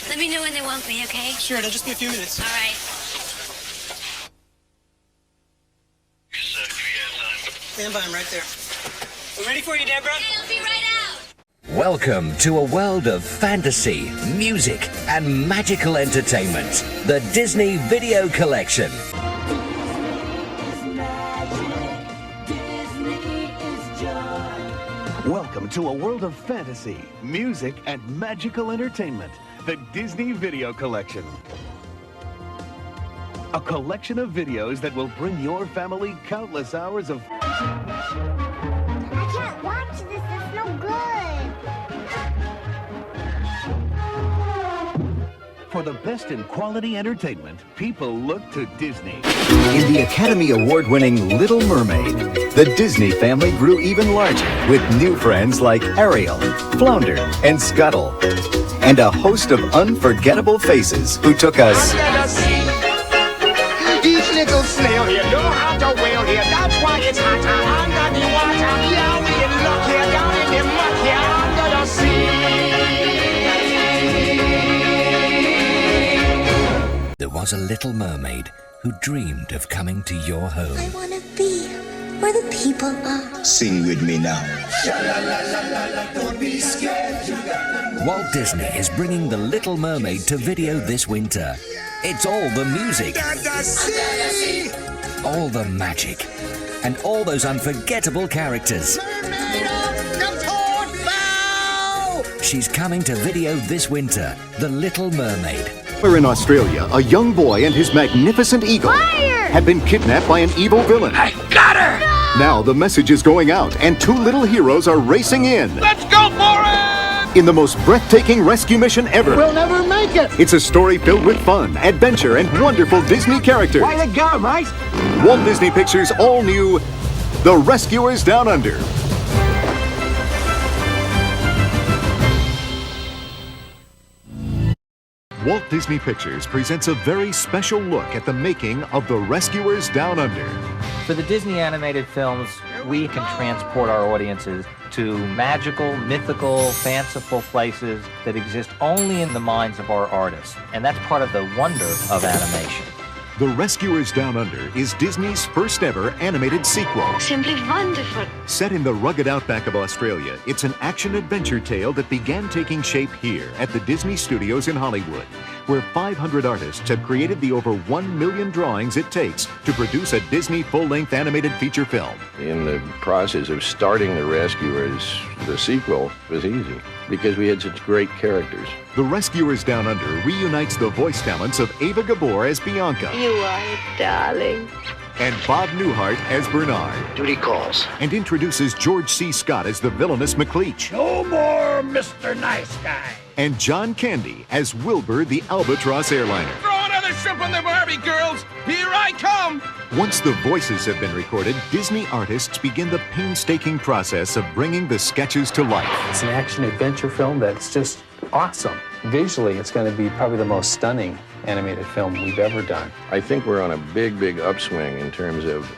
Let me know when they want me, okay? Sure, it'll just be a few minutes. All right. Stand by, I'm right there. We're ready for you, Deborah. Okay, I'll be right out. Welcome to a world of fantasy, music, and magical entertainment. The Disney Video Collection. Welcome to a world of fantasy, music, and magical entertainment. The Disney Video Collection. A collection of videos that will bring your family countless hours of... I can't watch this. It's no good. For the best in quality entertainment, people look to Disney. In the Academy Award-winning Little Mermaid, the Disney family grew even larger with new friends like Ariel, Flounder, and Scuttle, and a host of unforgettable faces who took us Under the sea. Each little snail here know how to whale here. That's why it's hotter under the water. Yeah, we look here down in the muck here under the sea. There was a little mermaid who dreamed of coming to your home. I want to be where the people are. Sing with me now. Walt Disney is bringing The Little Mermaid to video this winter. It's all the music, all the magic, and all those unforgettable characters. She's coming to video this winter, The Little Mermaid. In Australia, a young boy and his magnificent eagle had been kidnapped by an evil villain. I got her! Now the message is going out, and two little heroes are racing in. Let's go for it! In the most breathtaking rescue mission ever. We'll never make it! It's a story filled with fun, adventure, and wonderful Disney characters. Way to go, mate! Walt Disney Pictures' all-new The Rescuers Down Under. Walt Disney Pictures presents a very special look at the making of The Rescuers Down Under. For the Disney animated films, we can transport our audiences to magical, mythical, fanciful places that exist only in the minds of our artists. And that's part of the wonder of animation. The Rescuers Down Under is Disney's first ever animated sequel. Simply wonderful. Set in the rugged outback of Australia, it's an action-adventure tale that began taking shape here at the Disney Studios in Hollywood, where 500 artists have created the over 1 million drawings it takes to produce a Disney full-length animated feature film. In the process of starting The Rescuers, the sequel was easy because we had such great characters. The Rescuers Down Under reunites the voice talents of Ava Gabor as Bianca. You are a darling. And Bob Newhart as Bernard. Duty calls. And introduces George C. Scott as the villainous McLeach. No more Mr. Nice Guy. And John Candy as Wilbur the Albatross airliner. Throw another shrimp on the Barbie, girls! Here I come! Once the voices have been recorded, Disney artists begin the painstaking process of bringing the sketches to life. It's an action-adventure film that's just awesome. Visually, it's going to be probably the most stunning animated film we've ever done. I think we're on a big, big upswing in terms of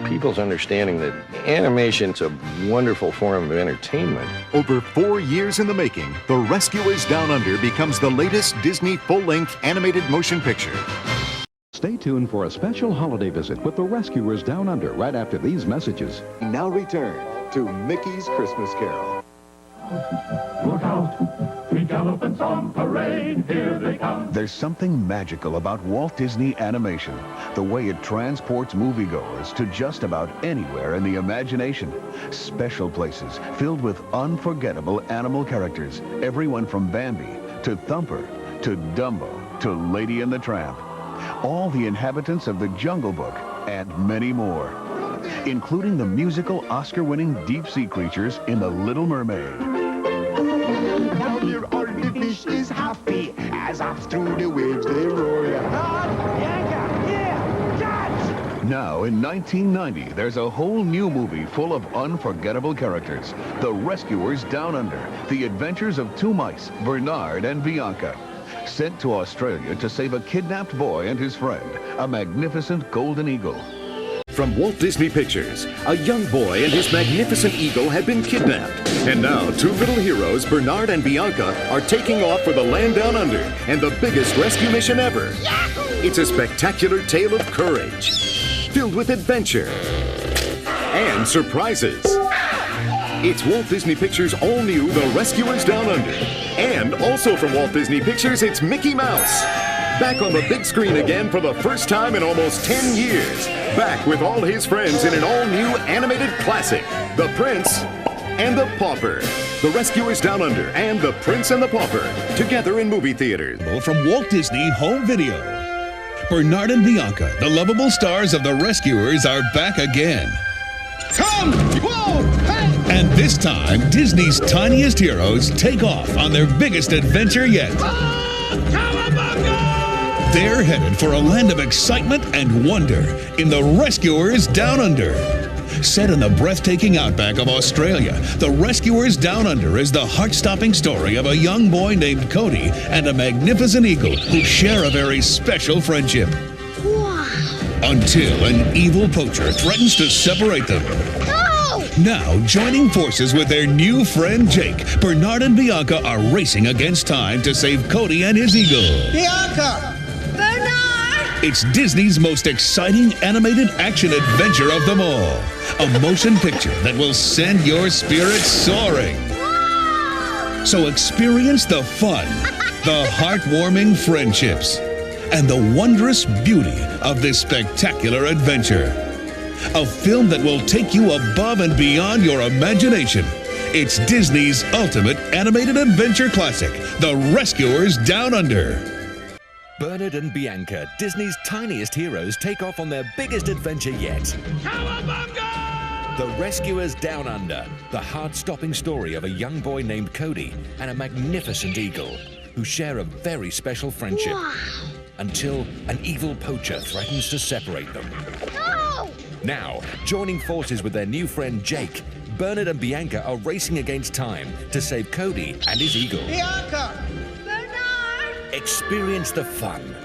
people's understanding that animation's a wonderful form of entertainment. Over 4 years in the making, The Rescuers Down Under becomes the latest Disney full-length animated motion picture. Stay tuned for a special holiday visit with The Rescuers Down Under right after these messages. Now return to Mickey's Christmas Carol. Look out, pink elephants on parade, here they come. There's something magical about Walt Disney Animation, the way it transports moviegoers to just about anywhere in the imagination. Special places filled with unforgettable animal characters, everyone from Bambi to Thumper to Dumbo to Lady and the Tramp. All the inhabitants of the Jungle Book and many more, including the musical Oscar-winning deep-sea creatures in The Little Mermaid. Now here all the fish is happy as up through the waves they roar. Now, in 1990, there's a whole new movie full of unforgettable characters. The Rescuers Down Under, the adventures of two mice, Bernard and Bianca. Sent to Australia to save a kidnapped boy and his friend, a magnificent golden eagle. From Walt Disney Pictures, a young boy and his magnificent eagle have been kidnapped. And now, two little heroes, Bernard and Bianca, are taking off for the land down under and the biggest rescue mission ever. It's a spectacular tale of courage, filled with adventure and surprises. It's Walt Disney Pictures' all-new The Rescuers Down Under. And also from Walt Disney Pictures, it's Mickey Mouse. Back on the big screen again for the first time in almost 10 years. Back with all his friends in an all-new animated classic, The Prince and the Pauper. The Rescuers Down Under and The Prince and the Pauper, together in movie theaters. From Walt Disney Home Video. Bernard and Bianca, the lovable stars of The Rescuers, are back again. Come! Whoa! Hey! And this time, Disney's tiniest heroes take off on their biggest adventure yet. They're headed for a land of excitement and wonder in The Rescuers Down Under. Set in the breathtaking outback of Australia, The Rescuers Down Under is the heart-stopping story of a young boy named Cody and a magnificent eagle who share a very special friendship. Until an evil poacher threatens to separate them. No! Now, joining forces with their new friend Jake, Bernard and Bianca are racing against time to save Cody and his eagle. Bianca! Bernard! It's Disney's most exciting animated action adventure of them all. A motion picture that will send your spirits soaring. Whoa! So experience the fun, the heartwarming friendships, and the wondrous beauty of this spectacular adventure. A film that will take you above and beyond your imagination. It's Disney's ultimate animated adventure classic, The Rescuers Down Under. Bernard and Bianca, Disney's tiniest heroes, take off on their biggest adventure yet. The Rescuers Down Under, the heart-stopping story of a young boy named Cody and a magnificent eagle who share a very special friendship. Wow. Until an evil poacher threatens to separate them. No! Now, joining forces with their new friend Jake, Bernard and Bianca are racing against time to save Cody and his eagle. Bianca! Bernard! Experience the fun,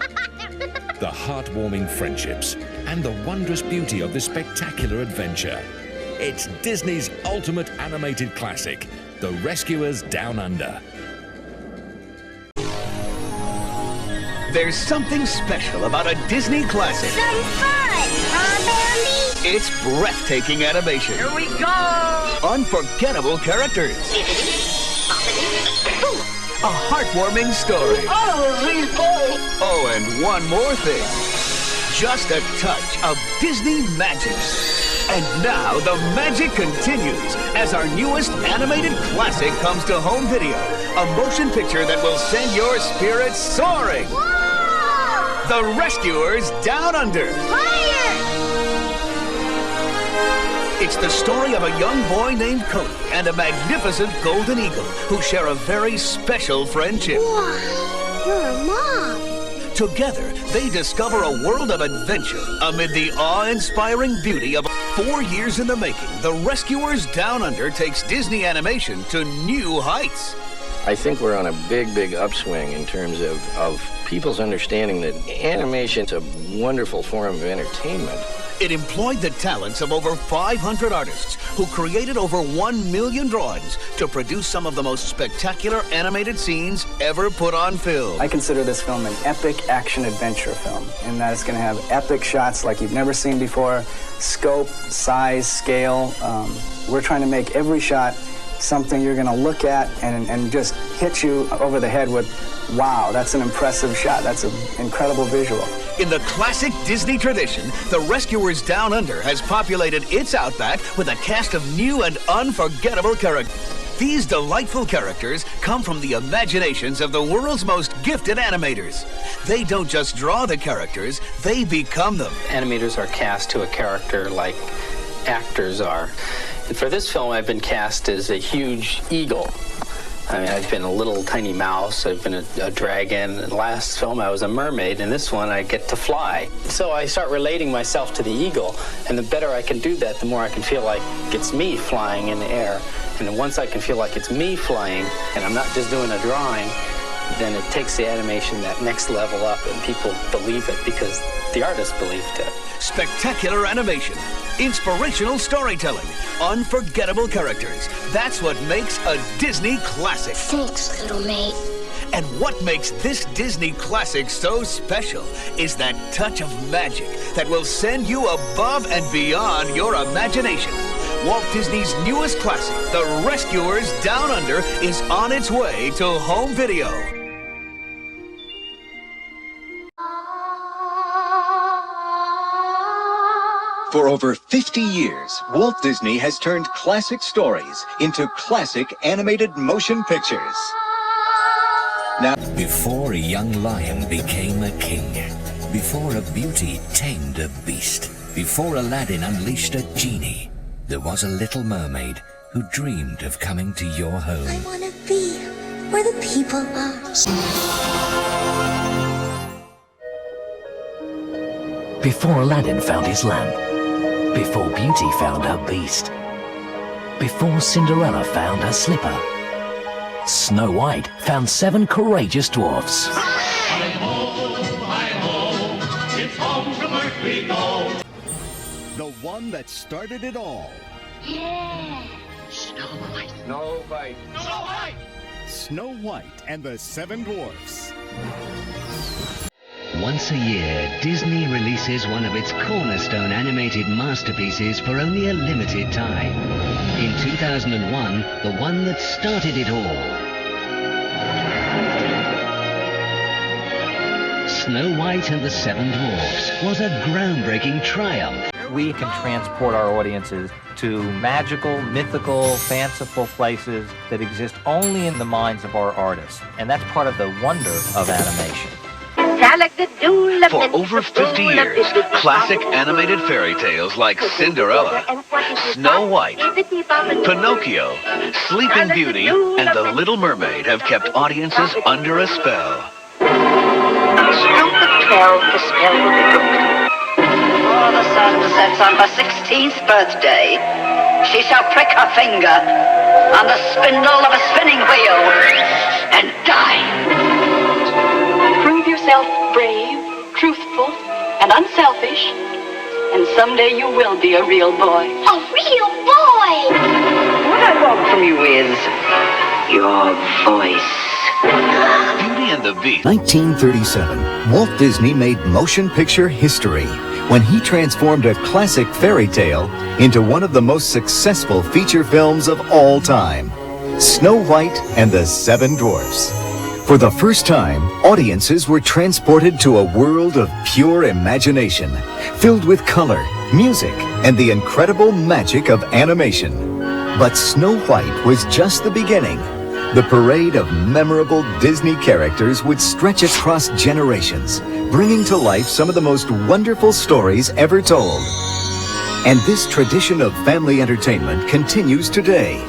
the heartwarming friendships, and the wondrous beauty of this spectacular adventure. It's Disney's ultimate animated classic, The Rescuers Down Under. There's something special about a Disney classic. Some fun! Huh, Bambi? It's breathtaking animation. Here we go! Unforgettable characters. A heartwarming story. Oh, and one more thing. Just a touch of Disney magic. And now the magic continues as our newest animated classic comes to home video. A motion picture that will send your spirits soaring. Whoa! The Rescuers Down Under. Higher! It's the story of a young boy named Cody and a magnificent golden eagle who share a very special friendship. Wow! You're a mom. Together, they discover a world of adventure amid the awe-inspiring beauty of 4 years in the making. The Rescuers Down Under takes Disney animation to new heights. I think we're on a big, big upswing in terms of people's understanding that animation's a wonderful form of entertainment. It employed the talents of over 500 artists who created over 1 million drawings to produce some of the most spectacular animated scenes ever put on film. I consider this film an epic action-adventure film, in that it's going to have epic shots like you've never seen before, scope, size, scale. We're trying to make every shot something you're going to look at and just hit you over the head with, wow, that's an impressive shot. That's an incredible visual. In the classic Disney tradition, The Rescuers Down Under has populated its outback with a cast of new and unforgettable characters. These delightful characters come from the imaginations of the world's most gifted animators. They don't just draw the characters, they become them. Animators are cast to a character like actors are. And for this film, I've been cast as a huge eagle. I mean, I've been a little tiny mouse, I've been a dragon. In the last film, I was a mermaid. In this one, I get to fly. So I start relating myself to the eagle, and the better I can do that, the more I can feel like it's me flying in the air. And then once I can feel like it's me flying, and I'm not just doing a drawing, then it takes the animation that next level up, and people believe it because the artist believed it. Spectacular animation, inspirational storytelling, unforgettable characters. That's what makes a Disney classic. Thanks, little mate. And what makes this Disney classic so special is that touch of magic that will send you above and beyond your imagination. Walt Disney's newest classic, The Rescuers Down Under, is on its way to home video. For over 50 years, Walt Disney has turned classic stories into classic animated motion pictures. Now, Before a young lion became a king, before a beauty tamed a beast, before Aladdin unleashed a genie, there was a little mermaid who dreamed of coming to your home. I want to be where the people are. Before Aladdin found his lamp, before Beauty found her beast, before Cinderella found her slipper, Snow White found 7 courageous dwarfs. It's home from Earth we go. The one that started it all. Yeah. Snow White. Snow White. Snow White. Snow White and the 7 Dwarfs. Once a year, Disney releases one of its cornerstone animated masterpieces for only a limited time. In 2001, the one that started it all. Snow White and the 7 Dwarfs was a groundbreaking triumph. We can transport our audiences to magical, mythical, fanciful places that exist only in the minds of our artists. And that's part of the wonder of animation. For over 50 years, classic animated fairy tales like Cinderella, Snow White, Pinocchio, Sleeping Beauty, and The Little Mermaid have kept audiences under a spell. Count the 12, the spell will be broken. Before the sun sets on her 16th birthday, she shall prick her finger on the spindle of a spinning wheel and die. Prove yourself brave, truthful, and unselfish, and someday you will be a real boy. A real boy! What I want from you is your voice. Beauty and the Beast. 1937, Walt Disney made motion picture history when he transformed a classic fairy tale into one of the most successful feature films of all time, Snow White and the 7 Dwarfs. For the first time, audiences were transported to a world of pure imagination, filled with color, music, and the incredible magic of animation. But Snow White was just the beginning. The parade of memorable Disney characters would stretch across generations, bringing to life some of the most wonderful stories ever told. And this tradition of family entertainment continues today.